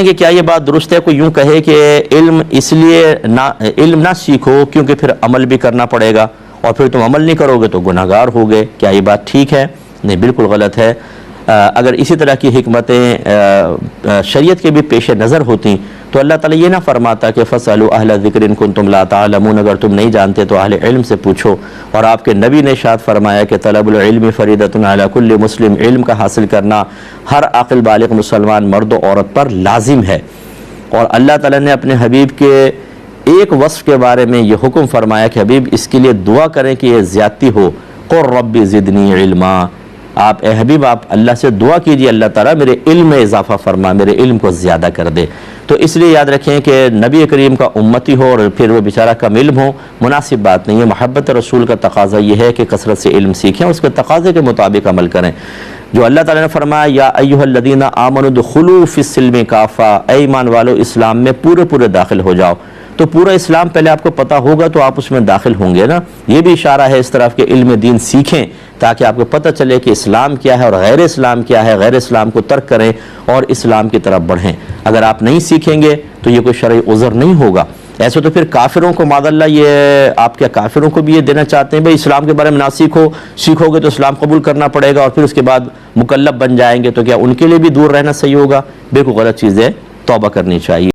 हैं कि क्या ये बात दुरुस्त है, कोई यूँ कहे कि इल्म इसलिए इल्म ना सीखो क्योंकि फिर अमल भी करना पड़ेगा और फिर तुम अमल नहीं करोगे तो गुनाहगार हो गए, क्या ये बात ठीक है? नहीं, बिल्कुल गलत है। अगर इसी तरह की हिकमतें शरीयत के भी पेश नज़र होती तो अल्लाह ताला ये ना फरमाता कि फ़सअलू अहल ज़िक्र इन कुन्तुम ला तालमून, अगर तुम नहीं जानते तो अहले इल्म से पूछो। और आपके नबी ने इरशाद फरमाया कि तलबुल इल्मी फ़रीदतुन अला कुल्लि मुस्लिम, इल्म का हासिल करना हर अक़ल बालिग़ मुसलमान मर्द व औरत पर लाजिम है। और अल्लाह ताला ने अपने हबीब के एक वस्फ़ के बारे में ये हुक्म फरमाया कि हबीब इसके लिए दुआ करें कि यह ज़्यादती हो, क़ुर रब्बि ज़िदनी इल्मा, आप ए हबीब आप अल्लाह से दुआ कीजिए अल्लाह ताला मेरे इल्म में इजाफ़ा फरमा, मेरे इल्म को ज़्यादा कर दे। तो इसलिए याद रखें कि नबी करीम का उम्मती हो और फिर वो बेचारा कम इल्म हो, मुनासिब बात नहीं है। मोहब्बत रसूल का तकाज़ा ये है कि कसरत से इल्म सीखें, उसके तकाज़े के मुताबिक अमल करें। जो अल्लाह ताला ने फरमाया या अय्युहल्लज़ीना आमनु दुखुलू फ़िस्सिल्मि काफ़ा, ऐ ईमान वालो इस्लाम में पूरे पूरे दाखिल हो जाओ। तो पूरा इस्लाम पहले आपको पता होगा तो आप उसमें दाखिल होंगे ना। ये भी इशारा है इस तरफ के इल्म दीन सीखें ताकि आपको पता चले कि इस्लाम क्या है और गैर इस्लाम क्या है, गैर इस्लाम को तर्क करें और इस्लाम की तरफ बढ़ें। अगर आप नहीं सीखेंगे तो ये कोई शरई उज़र नहीं होगा। ऐसे तो फिर काफिरों को मादल्ला, ये आप क्या काफिरों को भी ये देना चाहते हैं भाई इस्लाम के बारे में ना सीखो, सीखोगे तो इस्लाम कबूल करना पड़ेगा और फिर उसके बाद मुकल्लफ बन जाएंगे, तो क्या उनके लिए भी दूर रहना सही होगा? बिल्कुल गलत चीज़ है, तौबा करनी चाहिए।